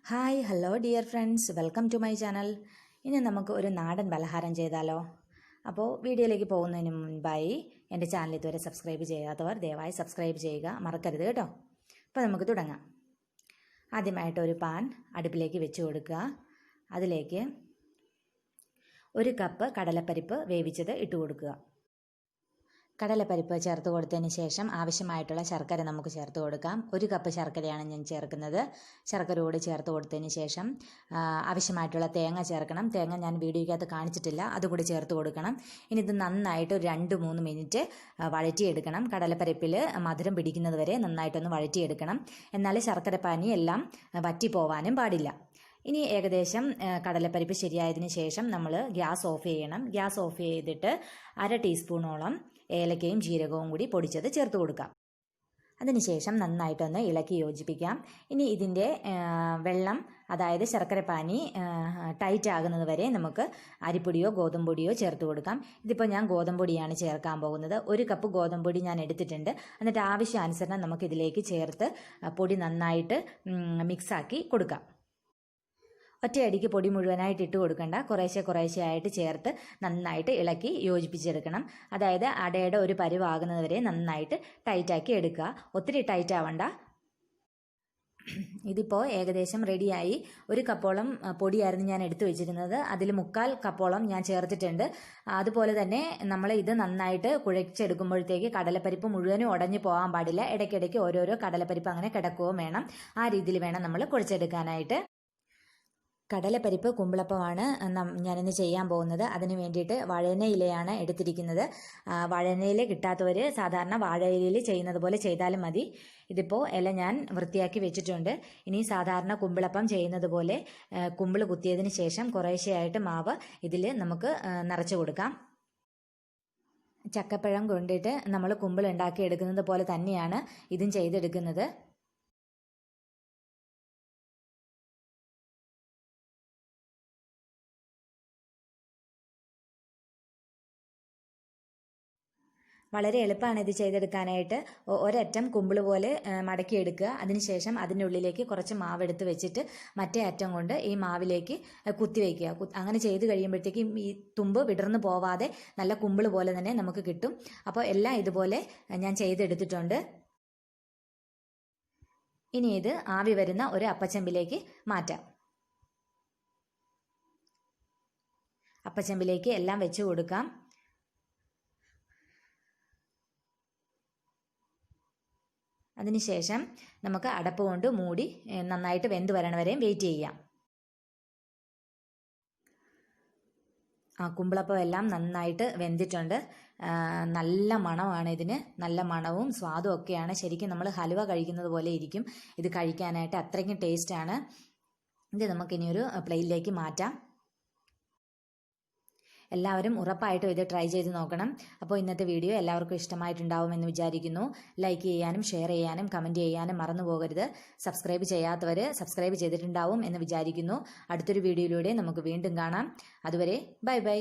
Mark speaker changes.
Speaker 1: Hi hello dear friends, welcome to my channel. ഇനി നമുക്ക് ഒരു നാടൻ പലഹാരം ചെയ്താലോ? അപ്പോൾ വീഡിയോയിലേക്ക് പോകുന്നതിന് മുൻപായി എൻ്റെ ചാനൽ ഇതുവരെ സബ്സ്ക്രൈബ് ചെയ്യാത്തവർ ദയവായി സബ്സ്ക്രൈബ് ചെയ്യുക, മറക്കരുത് കേട്ടോ. അപ്പോൾ നമുക്ക് തുടങ്ങാം. ആദ്യമായിട്ട് ഒരു പാൻ അടുപ്പിലേക്ക് വെച്ച് കൊടുക്കുക. അതിലേക്ക് 1 കപ്പ് കടലപ്പരിപ്പ് വേവിച്ചത് ഇട്ട് കൊടുക്കുക. കടലപ്പരിപ്പ് ചേർത്ത് കൊടുത്തതിന് ശേഷം ആവശ്യമായിട്ടുള്ള ശർക്കര നമുക്ക് ചേർത്ത് കൊടുക്കാം. 1 കപ്പ് ശർക്കരയാണ് ഞാൻ ചേർക്കുന്നത്. ശർക്കര കൂടി ചേർത്ത് കൊടുത്തതിന് ശേഷം ആവശ്യമായിട്ടുള്ള തേങ്ങ ചേർക്കണം. തേങ്ങ ഞാൻ വീഡിയോയ്ക്കകത്ത് കാണിച്ചിട്ടില്ല, അതുകൂടി ചേർത്ത് കൊടുക്കണം. ഇനി ഇത് നന്നായിട്ട് ഒരു 2-3 മിനിറ്റ് വഴറ്റിയെടുക്കണം. കടലപ്പരിപ്പിൽ മധുരം പിടിക്കുന്നത് വരെ നന്നായിട്ടൊന്ന് വഴറ്റിയെടുക്കണം. എന്നാൽ ശർക്കര പാനി എല്ലാം വറ്റിപ്പോവാനും പാടില്ല. ഇനി ഏകദേശം കടലപ്പരിപ്പ് ശരിയായതിനു ശേഷം നമ്മൾ ഗ്യാസ് ഓഫ് ചെയ്യണം. ഗ്യാസ് ഓഫ് ചെയ്തിട്ട് 1/2 ടീസ്പൂണോളം ഏലക്കയും ജീരകവും കൂടി പൊടിച്ചത് ചേർത്ത് കൊടുക്കാം. അതിനുശേഷം നന്നായിട്ടൊന്ന് ഇളക്കി യോജിപ്പിക്കാം. ഇനി ഇതിൻ്റെ വെള്ളം, അതായത് ശർക്കരപ്പാനി ടൈറ്റ് ആകുന്നത് വരെ നമുക്ക് അരിപ്പൊടിയോ ഗോതമ്പൊടിയോ ചേർത്ത് കൊടുക്കാം. ഇതിപ്പോൾ ഞാൻ ഗോതമ്പൊടിയാണ് ചേർക്കാൻ പോകുന്നത്. 1 കപ്പ് ഗോതമ്പൊടി ഞാൻ എടുത്തിട്ടുണ്ട്. എന്നിട്ട് ആവശ്യാനുസരണം നമുക്കിതിലേക്ക് ചേർത്ത് പൊടി നന്നായിട്ട് മിക്സാക്കി കൊടുക്കാം. ഒറ്റയടിക്ക് പൊടി മുഴുവനായിട്ട് ഇട്ട് കൊടുക്കണ്ട, കുറേശ്ശെ ആയിട്ട് ചേർത്ത് നന്നായിട്ട് ഇളക്കി യോജിപ്പിച്ചെടുക്കണം. അതായത് അടയുടെ ഒരു പരുവാകുന്നത് വരെ നന്നായിട്ട് ടൈറ്റാക്കി എടുക്കുക. ഒത്തിരി ടൈറ്റ് ആവണ്ട. ഇതിപ്പോൾ ഏകദേശം റെഡിയായി. 1 കപ്പോളം പൊടിയായിരുന്നു ഞാൻ എടുത്തു വെച്ചിരുന്നത്. അതിൽ 1/4 കപ്പോളം ഞാൻ ചേർത്തിട്ടുണ്ട്. അതുപോലെ തന്നെ നമ്മൾ ഇത് നന്നായിട്ട് കുഴച്ചെടുക്കുമ്പോഴത്തേക്ക് കടലപ്പരിപ്പ് മുഴുവനും ഉടഞ്ഞു പോകാൻ പാടില്ല. ഇടയ്ക്കിടയ്ക്ക് ഓരോരോ കടലപ്പരിപ്പ് അങ്ങനെ കിടക്കുകയും വേണം. ആ രീതിയിൽ വേണം നമ്മൾ കുഴച്ചെടുക്കാനായിട്ട്. കടലപ്പരിപ്പ് കുമ്പിളപ്പമാണ് ഞാനിന്ന് ചെയ്യാൻ പോകുന്നത്. അതിന് വേണ്ടിയിട്ട് വാഴയിലയാണ് എടുത്തിരിക്കുന്നത്. വാഴയില കിട്ടാത്തവർ സാധാരണ വാഴയിലയിൽ ചെയ്യുന്നത് പോലെ ചെയ്താലും മതി. ഇതിപ്പോൾ ഇല ഞാൻ വൃത്തിയാക്കി വെച്ചിട്ടുണ്ട്. ഇനി സാധാരണ കുമ്പിളപ്പം ചെയ്യുന്നത് പോലെ കുമ്പിൾ കുത്തിയതിന് ശേഷം കുറേശ്ശെയായിട്ട് മാവ് ഇതിൽ നമുക്ക് നിറച്ച് കൊടുക്കാം. ചക്കപ്പഴം കൊണ്ടിട്ട് നമ്മൾ കുമ്പിൾ ഉണ്ടാക്കി എടുക്കുന്നത് പോലെ തന്നെയാണ് ഇതും ചെയ്തെടുക്കുന്നത്. വളരെ എളുപ്പമാണ് ഇത് ചെയ്തെടുക്കാനായിട്ട്. ഒരറ്റം കുമ്പിൾ പോലെ മടക്കിയെടുക്കുക. അതിനുശേഷം അതിൻ്റെ ഉള്ളിലേക്ക് കുറച്ച് മാവെടുത്ത് വെച്ചിട്ട് മറ്റേ അറ്റം കൊണ്ട് ഈ മാവിലേക്ക് കുത്തിവെക്കുക. അങ്ങനെ ചെയ്ത് കഴിയുമ്പോഴത്തേക്കും ഈ തുമ്പ് വിടർന്നു പോവാതെ നല്ല കുമ്പിൾ പോലെ തന്നെ നമുക്ക് കിട്ടും. അപ്പോൾ എല്ലാം ഇതുപോലെ ഞാൻ ചെയ്തെടുത്തിട്ടുണ്ട്. ഇനി ഇത് ആവി വരുന്ന ഒരു അപ്പച്ചെമ്പിലേക്ക് മാറ്റാം. അപ്പച്ചെമ്പിലേക്ക് എല്ലാം വെച്ച് കൊടുക്കാം. അതിനുശേഷം നമുക്ക് അടപ്പ് കൊണ്ട് മൂടി നന്നായിട്ട് വെന്ത് വരണ വരെയും വെയിറ്റ് ചെയ്യാം. കുമ്പിളപ്പം എല്ലാം നന്നായിട്ട് വെന്തിട്ടുണ്ട്. നല്ല മണമാണ് ഇതിന്. നല്ല മണവും സ്വാദും ഒക്കെയാണ്. ശരിക്കും നമ്മൾ ഹലുവ കഴിക്കുന്നത് പോലെ ഇരിക്കും ഇത് കഴിക്കാനായിട്ട്. അത്രയ്ക്കും ടേസ്റ്റാണ്. ഇത് നമുക്കിനി ഒരു പ്ലേറ്റിലേക്ക് മാറ്റാം. എല്ലാവരും ഉറപ്പായിട്ടും ഇത് ട്രൈ ചെയ്ത് നോക്കണം. അപ്പോൾ ഇന്നത്തെ വീഡിയോ എല്ലാവർക്കും ഇഷ്ടമായിട്ടുണ്ടാവുമെന്ന് വിചാരിക്കുന്നു. ലൈക്ക് ചെയ്യാനും ഷെയർ ചെയ്യാനും കമൻറ്റ് ചെയ്യാനും മറന്നു പോകരുത്. സബ്സ്ക്രൈബ് ചെയ്യാത്തവർ സബ്സ്ക്രൈബ് ചെയ്തിട്ടുണ്ടാവും എന്ന് വിചാരിക്കുന്നു. അടുത്തൊരു വീഡിയോയിലൂടെ നമുക്ക് വീണ്ടും കാണാം. അതുവരെ ബൈ ബൈ.